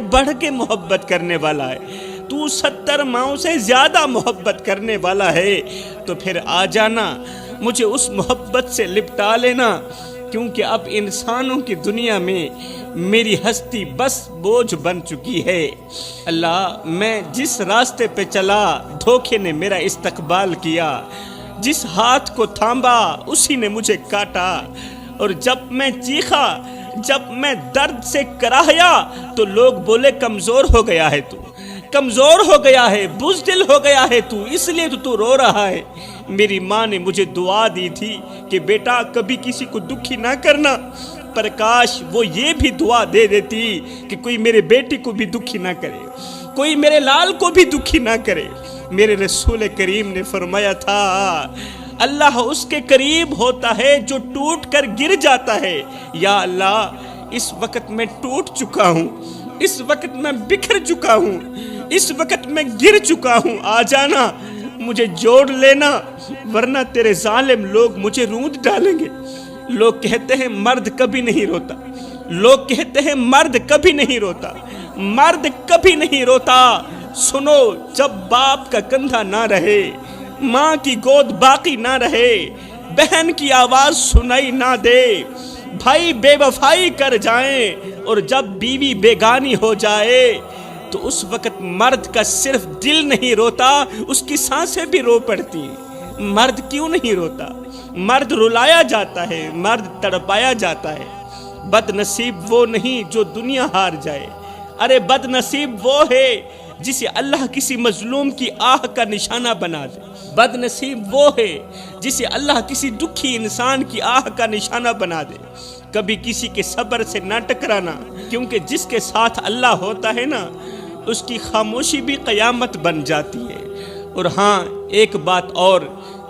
بڑھ کے محبت کرنے والا ہے، تو 70 ماؤں سے زیادہ محبت کرنے والا ہے، تو پھر آ جانا، مجھے اس محبت سے لپٹا لینا، کیونکہ اب انسانوں کی دنیا میں میری ہستی بس بوجھ بن چکی ہے۔ اللہ، میں جس راستے پہ چلا دھوکے نے میرا استقبال کیا، جس ہاتھ کو تھاما اسی نے مجھے کاٹا، اور جب میں چیخا، جب میں درد سے کراہیا تو لوگ بولے کمزور ہو گیا ہے تو، کمزور ہو گیا ہے، بزدل ہو گیا ہے تو، اس لیے تو رو رہا ہے۔ میری ماں نے مجھے دعا دی تھی کہ بیٹا کبھی کسی کو دکھی نہ کرنا، پر کاش وہ یہ بھی دعا دے دیتی کہ کوئی میرے بیٹی کو بھی دکھی نہ کرے، کوئی میرے لال کو بھی دکھی نہ کرے۔ میرے رسول کریم نے فرمایا تھا، اللہ اس کے قریب ہوتا ہے جو ٹوٹ کر گر جاتا ہے۔ یا اللہ، اس وقت میں ٹوٹ چکا ہوں، اس وقت میں بکھر چکا ہوں، اس وقت میں گر چکا ہوں، آ جانا، مجھے جوڑ لینا، ورنہ تیرے ظالم لوگ مجھے روند ڈالیں گے۔ لوگ کہتے ہیں مرد کبھی نہیں روتا، لوگ کہتے ہیں مرد کبھی نہیں روتا، مرد کبھی نہیں روتا۔ سنو، جب باپ کا کندھا نہ رہے، ماں کی گود باقی نہ رہے، بہن کی آواز سنائی نہ دے، بھائی بے وفائی کر جائیں، اور جب بیوی بیگانی ہو جائے، تو اس وقت مرد کا صرف دل نہیں روتا، اس کی سانسیں بھی رو پڑتی ہیں۔ مرد کیوں نہیں روتا؟ مرد رلایا جاتا ہے، مرد تڑپایا جاتا ہے۔ بد نصیب وہ نہیں جو دنیا ہار جائے، ارے بد نصیب وہ ہے جسے اللہ کسی مظلوم کی آہ کا نشانہ بنا دے۔ بد نصیب وہ ہے جسے اللہ کسی دکھی انسان کی آہ کا نشانہ بنا دے۔ کبھی کسی کے صبر سے نہ ٹکرانا، کیونکہ جس کے ساتھ اللہ ہوتا ہے نا، اس کی خاموشی بھی قیامت بن جاتی ہے۔ اور ہاں، ایک بات اور،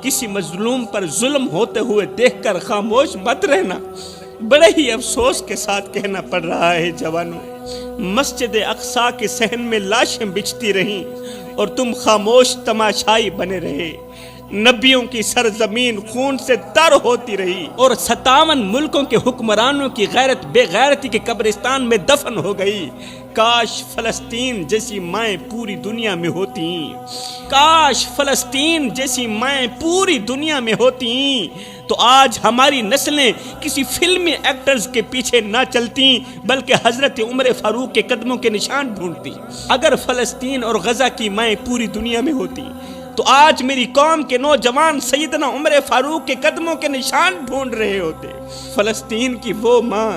کسی مظلوم پر ظلم ہوتے ہوئے دیکھ کر خاموش مت رہنا۔ بڑے ہی افسوس کے ساتھ کہنا پڑ رہا ہے جوانوں، مسجد اقصی کے صحن میں لاشیں بچھتی رہیں اور تم خاموش تماشائی بنے رہے۔ نبیوں کی سرزمین خون سے تر ہوتی رہی، اور 57 ملکوں کے حکمرانوں کی غیرت بے غیرتی کے قبرستان میں دفن ہو گئی۔ کاش فلسطین جیسی مائیں پوری دنیا میں ہوتی، کاش فلسطین جیسی مائیں پوری دنیا میں ہوتی، تو آج ہماری نسلیں کسی فلمی ایکٹرز کے پیچھے نہ چلتی، بلکہ حضرت عمر فاروق کے قدموں کے نشان ڈھونڈتی۔ اگر فلسطین اور غزہ کی مائیں پوری دنیا میں ہوتی تو آج میری قوم کے نوجوان سیدنا عمر فاروق کے قدموں کے نشان ڈھونڈ رہے ہوتے۔ فلسطین کی وہ ماں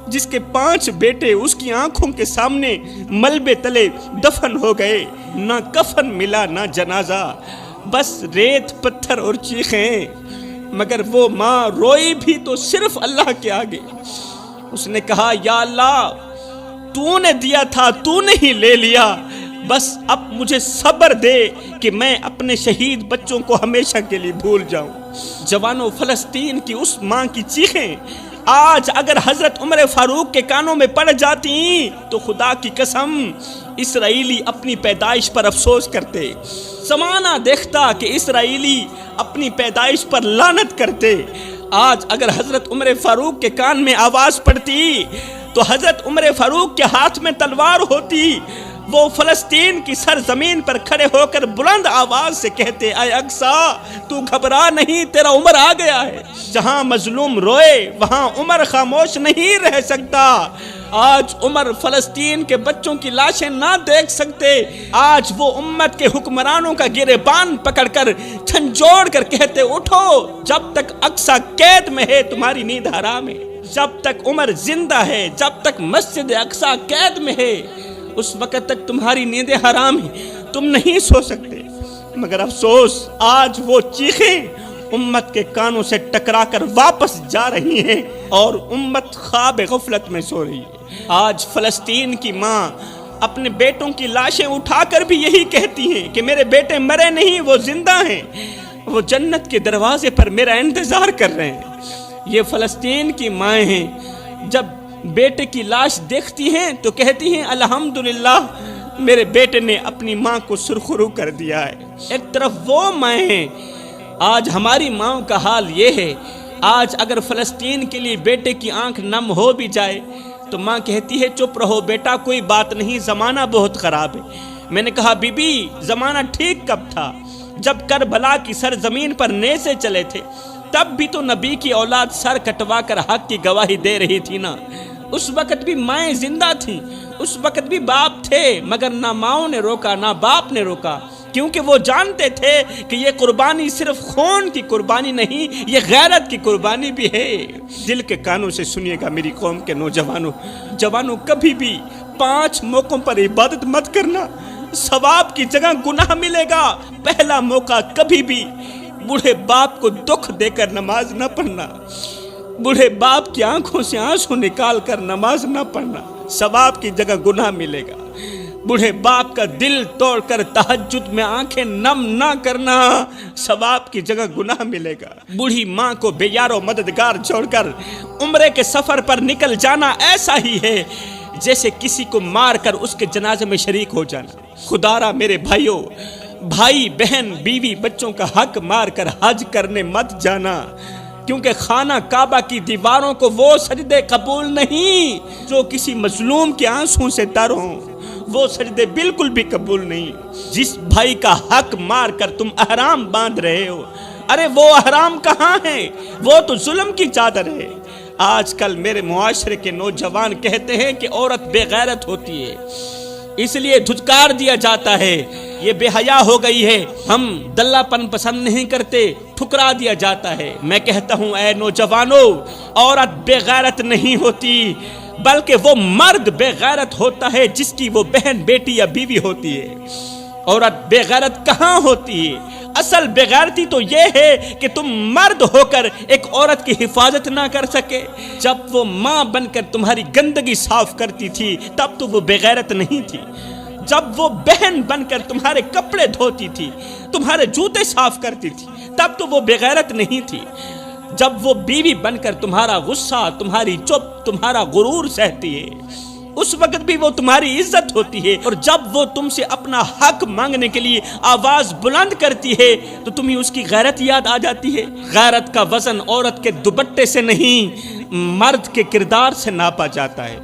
جس کے 5 بیٹے اس کی آنکھوں کے سامنے ملبے تلے دفن ہو گئے، نہ کفن ملا نہ جنازہ، بس ریت پتھر اور چیخیں، مگر وہ ماں روئی بھی تو صرف اللہ کے آگے۔ اس نے کہا، یا اللہ، تو نے دیا تھا، تو نے ہی لے لیا، بس اب مجھے صبر دے کہ میں اپنے شہید بچوں کو ہمیشہ کے لیے بھول جاؤں۔ جوانوں، فلسطین کی اس ماں کی چیخیں آج اگر حضرت عمر فاروق کے کانوں میں پڑ جاتی تو خدا کی قسم اسرائیلی اپنی پیدائش پر افسوس کرتے، زمانہ دیکھتا کہ اسرائیلی اپنی پیدائش پر لعنت کرتے۔ آج اگر حضرت عمر فاروق کے کان میں آواز پڑتی تو حضرت عمر فاروق کے ہاتھ میں تلوار ہوتی، وہ فلسطین کی سرزمین پر کھڑے ہو کر بلند آواز سے کہتے، اے اقصی، تو گھبرا نہیں، تیرا عمر آ گیا ہے۔ جہاں مظلوم روئے وہاں عمر خاموش نہیں رہ سکتا۔ آج عمر فلسطین کے بچوں کی لاشیں نہ دیکھ سکتے، آج وہ امت کے حکمرانوں کا گریبان پکڑ کر جھنجھوڑ کر کہتے، اٹھو، جب تک اقصی قید میں ہے تمہاری نیند حرام ہے، جب تک عمر زندہ ہے، جب تک مسجد اقصی قید میں ہے، اس وقت تک تمہاری نیندیں حرام ہیں، تم نہیں سو سکتے۔ مگر افسوس، آج وہ چیخیں امت کے کانوں سے ٹکرا کر واپس جا رہی ہیں اور امت خواب غفلت میں سو رہی ہے۔ آج فلسطین کی ماں اپنے بیٹوں کی لاشیں اٹھا کر بھی یہی کہتی ہیں کہ میرے بیٹے مرے نہیں، وہ زندہ ہیں، وہ جنت کے دروازے پر میرا انتظار کر رہے ہیں۔ یہ فلسطین کی مائیں ہیں، جب بیٹے کی لاش دیکھتی ہیں تو کہتی ہیں، الحمدللہ میرے بیٹے نے اپنی ماں کو سرخرو کر دیا ہے۔ ایک طرف وہ مائیں ہیں، آج ہماری ماں کا حال یہ ہے۔ آج اگر فلسطین کے لیے بیٹے کی آنکھ نم ہو بھی جائے تو ماں کہتی ہے چپ رہو بیٹا، کوئی بات نہیں، زمانہ بہت خراب ہے۔ میں نے کہا بی بی زمانہ ٹھیک کب تھا؟ جب کربلا کی سرزمین پر نیزے چلے تھے، تب بھی تو نبی کی اولاد سر کٹوا کر حق کی گواہی دے رہی تھی نا۔ اس وقت بھی مائیں زندہ تھیں، اس وقت بھی باپ تھے، مگر نہ ماؤں نے روکا نہ باپ نے روکا، کیونکہ وہ جانتے تھے کہ یہ قربانی صرف خون کی قربانی نہیں، یہ غیرت کی قربانی بھی ہے۔ دل کے کانوں سے سنیے گا میری قوم کے نوجوانوں، کبھی بھی 5 موقعوں پر عبادت مت کرنا، ثواب کی جگہ گناہ ملے گا۔ پہلا موقع کبھی بھی بوڑھے باپ کو دکھ دے کر نماز نہ پڑھنا، بوڑھے باپ کی آنکھوں سے آنسو نکال کر نماز نہ پڑھنا، ثواب کی جگہ گناہ ملے گا۔ بوڑھے باپ کا دل توڑ کر تہجد میں آنکھیں نم نہ کرنا، ثواب کی جگہ گناہ ملے گا۔ بوڑھی ماں کو بے یار و مددگار چھوڑ کر عمرے کے سفر پر نکل جانا ایسا ہی ہے جیسے کسی کو مار کر اس کے جنازے میں شریک ہو جانا۔ خدارا میرے بھائیوں، بھائی بہن بیوی بچوں کا حق مار کر حج کرنے مت جانا، کیونکہ خانہ کعبہ کی دیواروں کو وہ سجدے قبول نہیں جو کسی مظلوم کے آنسوں سے تر ہوں، وہ سجدے بالکل بھی قبول نہیں۔ جس بھائی کا حق مار کر تم احرام باندھ رہے ہو، ارے وہ احرام کہاں ہے؟ وہ تو ظلم کی چادر ہے۔ آج کل میرے معاشرے کے نوجوان کہتے ہیں کہ عورت بے غیرت ہوتی ہے، اس لیے دھتکار دیا جاتا ہے، یہ بے حیا ہو گئی ہے، ہم دلہ پن پسند نہیں کرتے، ٹھکرا دیا جاتا ہے۔ میں کہتا ہوں اے نوجوانوں، عورت بے غیرت نہیں ہوتی، بلکہ وہ مرد بے غیرت ہوتا ہے جس کی وہ بہن بیٹی یا بیوی ہوتی ہے۔ عورت بے غیرت کہاں ہوتی ہے؟ اصل بے غیرتی تو یہ ہے کہ تم مرد ہو کر ایک عورت کی حفاظت نہ کر سکے۔ جب وہ ماں بن کر تمہاری گندگی صاف کرتی تھی تب تو وہ بے غیرت نہیں تھی، جب وہ بہن بن کر تمہارے کپڑے دھوتی تھی، تمہارے جوتے صاف کرتی تھی، تب تو وہ بے غیرت نہیں تھی، جب وہ بیوی بن کر تمہارا غصہ، تمہاری چپ، تمہارا غرور سہتی ہے، اس وقت بھی وہ تمہاری عزت ہوتی ہے، اور جب وہ تم سے اپنا حق مانگنے کے لیے آواز بلند کرتی ہے تو تمہیں اس کی غیرت یاد آ جاتی ہے۔ غیرت کا وزن عورت کے دوپٹے سے نہیں، مرد کے کردار سے ناپا جاتا ہے۔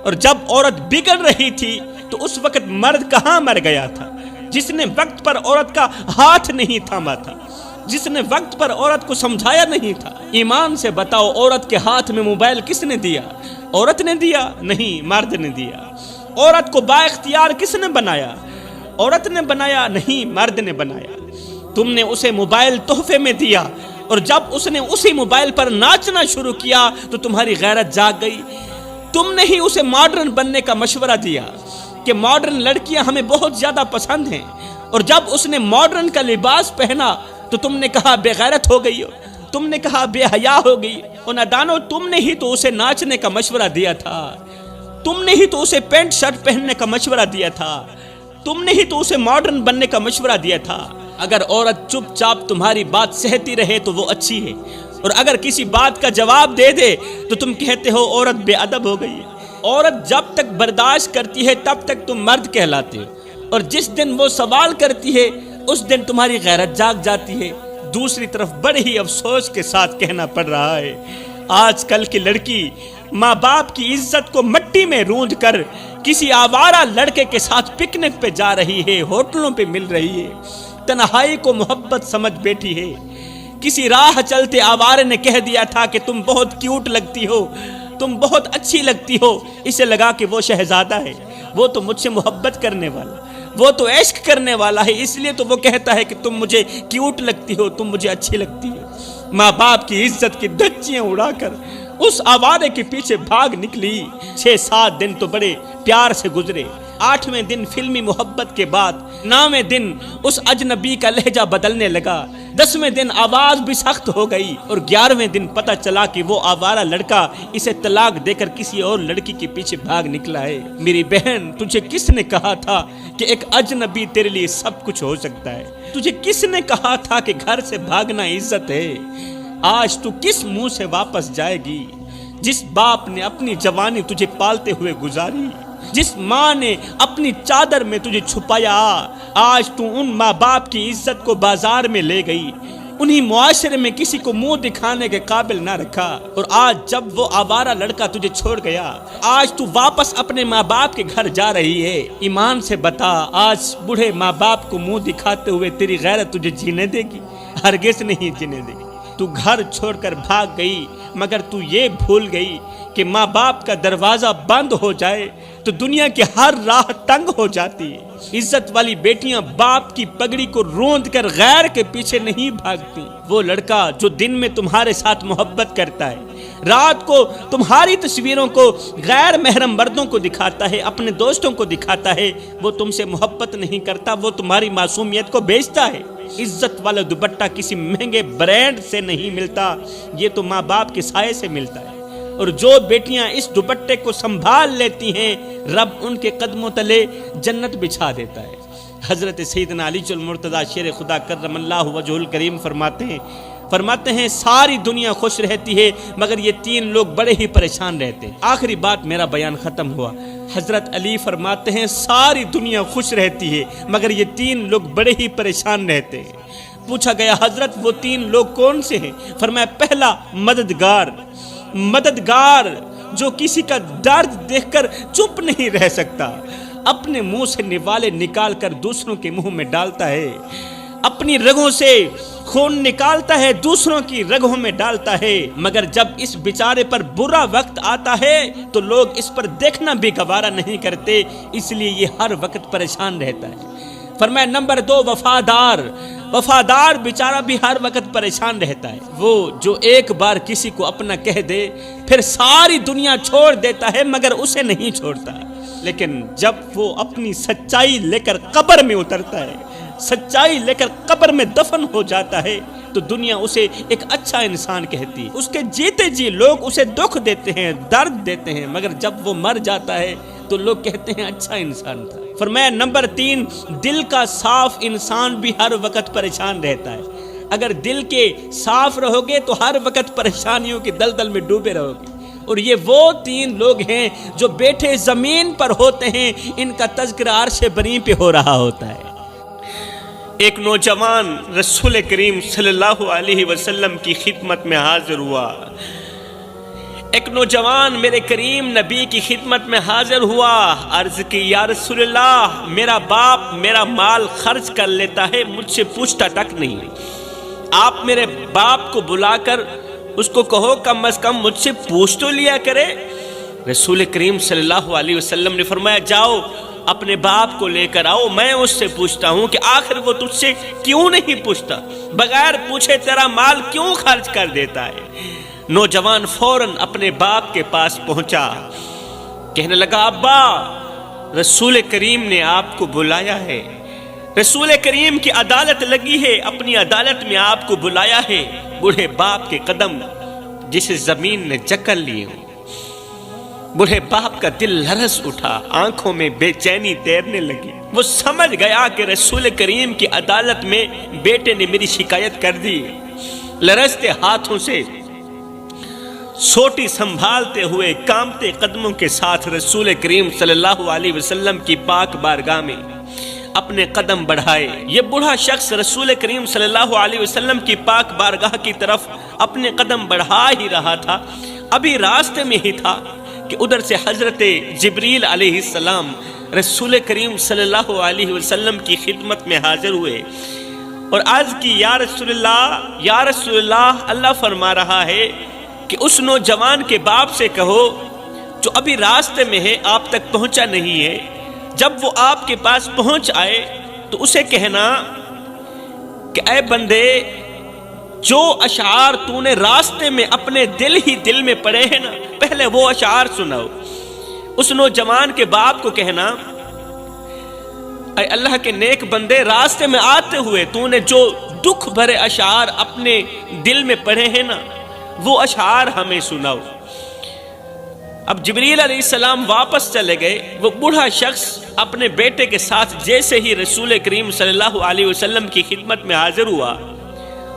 اور جب عورت بگڑ رہی تھی تو اس وقت مرد کہاں مر گیا تھا؟ جس نے وقت پر عورت کا ہاتھ نہیں تھاما تھا، جس نے وقت پر عورت کو سمجھایا نہیں تھا۔ ایمان سے بتاؤ، عورت کے ہاتھ میں موبائل کس نے دیا؟ عورت نے دیا؟ نہیں، مرد نے دیا۔ عورت کو با اختیار کس نے بنایا؟ عورت نے بنایا؟ نہیں، مرد نے بنایا۔ تم نے اسے موبائل تحفے میں دیا، اور جب اس نے اسی موبائل پر ناچنا شروع کیا تو تمہاری غیرت جاگ گئی۔ تم نے ہی اسے ماڈرن بننے کا مشورہ دیا کہ ماڈرن لڑکیاں ہمیں بہت زیادہ پسند ہیں، اور جب اس نے ماڈرن کا لباس پہنا تو تم نے کہا بے غیرت ہو گئی ہو، تم نے کہا بے حیا ہو گئی۔ اور نادانو، تم نے ہی تو اسے ناچنے کا مشورہ دیا تھا، تم نے ہی تو اسے پینٹ شرٹ پہننے کا مشورہ دیا تھا، تم نے ہی تو اسے ماڈرن بننے کا مشورہ دیا تھا۔ اگر عورت چپ چاپ تمہاری بات سہتی رہے تو وہ اچھی ہے، اور اگر کسی بات کا جواب دے دے تو تم کہتے ہو عورت بے ادب ہو گئی ہے۔ عورت جب تک برداشت کرتی ہے تب تک تم مرد کہلاتے ہو، اور جس دن وہ سوال کرتی ہے اس دن تمہاری غیرت جاگ جاتی ہے۔ دوسری طرف بڑے ہی افسوس کے ساتھ کہنا پڑ رہا ہے، آج کل کی لڑکی ماں باپ کی عزت کو مٹی میں رونج کر کسی آوارہ لڑکے کے ساتھ پکنک پہ جا رہی ہے، ہوٹلوں پہ مل رہی ہے، تنہائی کو محبت سمجھ بیٹھی ہے۔ کسی راہ چلتے آوارے نے کہہ دیا تھا کہ تم بہت کیوٹ لگتی ہو، تم بہت اچھی لگتی ہو، اسے لگا کہ وہ شہزادہ ہے، وہ تو مجھ سے محبت کرنے والا، وہ تو عشق کرنے والا ہے، اس لیے تو وہ کہتا ہے کہ تم مجھے کیوٹ لگتی ہو، تم مجھے اچھی لگتی ہو۔ ماں باپ کی عزت کی دھچیاں اڑا کر اس آوارے کے پیچھے بھاگ نکلی۔ 6-7 دن تو بڑے پیار سے گزرے، 8ویں دن فلمی محبت کے بعد 9ویں دن اس اجنبی کا لہجہ بدلنے لگا، 10ویں دن آواز بھی سخت ہو گئی، اور 11ویں دن پتہ چلا کہ وہ آوارہ لڑکا اسے طلاق دے کر کسی اور لڑکی کے پیچھے بھاگ نکلا ہے۔ میری بہن، تجھے کس نے کہا تھا کہ ایک اجنبی تیرے لیے سب کچھ ہو سکتا ہے؟ تجھے کس نے کہا تھا کہ گھر سے بھاگنا عزت ہے؟ آج تو کس منہ سے واپس جائے گی؟ جس باپ نے اپنی جوانی تجھے پالتے ہوئے گزاری، جس ماں نے اپنی چادر میں تجھے چھپایا، آج تو ان ماں باپ کی عزت کو بازار میں لے گئی، انہی معاشرے میں کسی کو منہ دکھانے کے قابل نہ رکھا، اور آج جب وہ آوارہ لڑکا تجھے چھوڑ گیا، آج تو واپس اپنے ماں باپ کے گھر جا رہی ہے، ایمان سے بتا آج بوڑھے ماں باپ کو منہ دکھاتے ہوئے تیری غیرت تجھے جینے دے گی؟ ہرگز نہیں جینے دے گی۔ تو گھر چھوڑ کر بھاگ گئی، مگر تو یہ بھول گئی کہ ماں باپ کا دروازہ بند ہو جائے تو دنیا کی ہر راہ تنگ ہو جاتی ہے۔ عزت والی بیٹیاں باپ کی پگڑی کو روند کر غیر کے پیچھے نہیں بھاگتی۔ وہ لڑکا جو دن میں تمہارے ساتھ محبت کرتا ہے، رات کو تمہاری تصویروں کو غیر محرم مردوں کو دکھاتا ہے، اپنے دوستوں کو دکھاتا ہے، وہ تم سے محبت نہیں کرتا، وہ تمہاری معصومیت کو بیچتا ہے۔ عزت والا دوپٹہ کسی مہنگے برانڈ سے نہیں ملتا، یہ تو ماں باپ کے سائے سے ملتا ہے، اور جو بیٹیاں اس دوپٹے کو سنبھال لیتی ہیں رب ان کے قدموں تلے جنت بچھا دیتا ہے۔ حضرت سیدنا علی المرتضیٰ شیر خدا کرم اللہ وجہہ الکریم فرماتے ہیں ساری دنیا خوش رہتی ہے مگر یہ تین لوگ بڑے ہی پریشان رہتے ہیں۔ آخری بات میرا بیان ختم ہوا۔ حضرت علی فرماتے ہیں ساری دنیا خوش رہتی ہے مگر یہ تین لوگ بڑے ہی پریشان رہتے ہیں۔ پوچھا گیا حضرت وہ تین لوگ کون سے ہیں؟ فرمایا پہلا مددگار جو کسی کا درد دیکھ کر چپ نہیں رہ سکتا، اپنے منہ سے نوالے نکال کر دوسروں کے منہ میں ڈالتا ہے، اپنی رگوں سے خون نکالتا ہے دوسروں کی رگوں میں ڈالتا ہے، مگر جب اس بیچارے پر برا وقت آتا ہے تو لوگ اس پر دیکھنا بھی گوارا نہیں کرتے، اس لیے یہ ہر وقت پریشان رہتا ہے۔ فرمایا نمبر 2 وفادار بیچارہ بھی ہر وقت پریشان رہتا ہے، وہ جو ایک بار کسی کو اپنا کہہ دے پھر ساری دنیا چھوڑ دیتا ہے مگر اسے نہیں چھوڑتا، لیکن جب وہ اپنی سچائی لے کر قبر میں اترتا ہے، سچائی لے کر قبر میں دفن ہو جاتا ہے تو دنیا اسے ایک اچھا انسان کہتی ہے۔ اس کے جیتے جی لوگ اسے دکھ دیتے ہیں، درد دیتے ہیں، مگر جب وہ مر جاتا ہے تو لوگ کہتے ہیں اچھا انسان تھا۔ فرمایا نمبر 3 دل کا صاف انسان بھی ہر وقت پریشان رہتا ہے، اگر دل کے صاف رہو گے تو ہر وقت پریشانیوں کی دلدل میں ڈوبے رہو گے، اور یہ وہ 3 لوگ ہیں جو بیٹھے زمین پر ہوتے ہیں، ان کا تذکرہ عرش بری پہ ہو رہا ہوتا ہے۔ ایک نوجوان رسول کریم صلی اللہ علیہ وسلم کی خدمت میں حاضر ہوا، ایک نوجوان میرے کریم نبی کی خدمت میں حاضر ہوا، عرض کی یا رسول اللہ میرا باپ میرا مال خرچ کر لیتا ہے، مجھ سے پوچھتا تک نہیں، آپ میرے باپ کو بلا کر اس کو کہو کم از کم مجھ سے پوچھ تو لیا کرے۔ رسول کریم صلی اللہ علیہ وسلم نے فرمایا جاؤ اپنے باپ کو لے کر آؤ، میں اس سے پوچھتا ہوں کہ آخر وہ تجھ سے کیوں نہیں پوچھتا، بغیر پوچھے تیرا مال کیوں خرچ کر دیتا ہے۔ نوجوان فوراً اپنے باپ کے پاس پہنچا، کہنے لگا ابا رسول کریم نے آپ کو بلایا ہے، رسول کریم کی عدالت لگی ہے، اپنی عدالت میں آپ کو بلایا ہے۔ بوڑھے باپ کے قدم جسے زمین نے جکڑ لیے ہوں، بوڑھے باپ کا دل لرز اٹھا، آنکھوں میں بے چینی تیرنے لگی، وہ سمجھ گیا کہ رسول کریم کی عدالت میں بیٹے نے میری شکایت کر دی۔ لرزتے ہاتھوں سے سوٹی سنبھالتے ہوئے کامتے قدموں کے ساتھ رسول کریم صلی اللہ علیہ وسلم کی پاک بارگاہ میں اپنے قدم بڑھائے۔ یہ بوڑھا شخص رسول کریم صلی اللہ علیہ وسلم کی پاک بارگاہ کی طرف اپنے قدم بڑھا ہی رہا تھا، ابھی راستے میں ہی تھا کہ ادھر سے حضرت جبریل علیہ السلام رسول کریم صلی اللہ علیہ وسلم کی خدمت میں حاضر ہوئے اور عرض کی یا رسول اللہ، اللہ فرما رہا ہے کہ اس نوجوان کے باپ سے کہو جو ابھی راستے میں ہے، آپ تک پہنچا نہیں ہے، جب وہ آپ کے پاس پہنچ آئے تو اسے کہنا کہ اے بندے جو اشعار تو نے راستے میں اپنے دل میں پڑھے ہیں نا، پہلے وہ اشعار سناؤ۔ اس نوجوان کے باپ کو کہنا اے اللہ کے نیک بندے، راستے میں آتے ہوئے تو نے جو دکھ بھرے اشعار اپنے دل میں پڑھے ہیں نا، وہ اشعار ہمیں سناؤ۔ اب جبریل علیہ السلام واپس چلے گئے، وہ بوڑھا شخص اپنے بیٹے کے ساتھ جیسے ہی رسول کریم صلی اللہ علیہ وسلم کی خدمت میں حاضر ہوا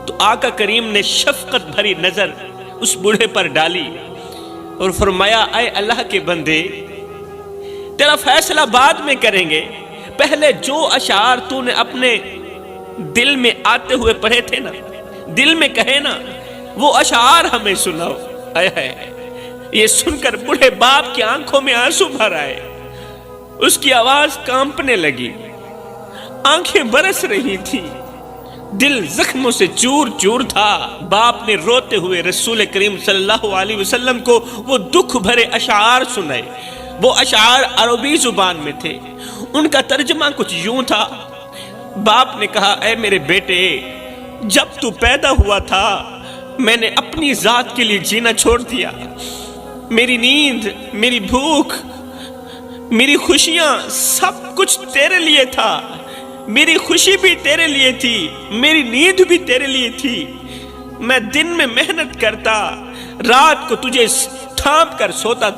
تو آقا کریم نے شفقت بھری نظر اس بوڑھے پر ڈالی اور فرمایا اے اللہ کے بندے، تیرا فیصلہ بعد میں کریں گے، پہلے جو اشعار تو نے اپنے دل میں آتے ہوئے پڑھے تھے نا، دل میں کہے نا وہ اشعار ہمیں سناؤ. یہ سن کر بوڑھے باپ کی آنکھوں میں آنسو بھر آئے. اس کی آواز کانپنے لگی، آنکھیں برس رہی تھی، دل زخموں سے چور چور تھا. باپ نے روتے ہوئے رسول کریم صلی اللہ علیہ وسلم کو وہ دکھ بھرے اشعار سنائے. وہ اشعار عربی زبان میں تھے. ان کا ترجمہ کچھ یوں تھا. باپ نے کہا، اے میرے بیٹے، جب تو پیدا ہوا تھا میں نے اپنی ذات کے لیے جینا چھوڑ دیا. میری نیند، میری بھوک، میری خوشیاں سب کچھ تیرے لیے تھا. میری خوشی بھی تیرے لیے تھی، میری نیند بھی تیرے لیے تھی. میں دن میں محنت کرتا، رات کو تجھے تھام کر سوتا تھا.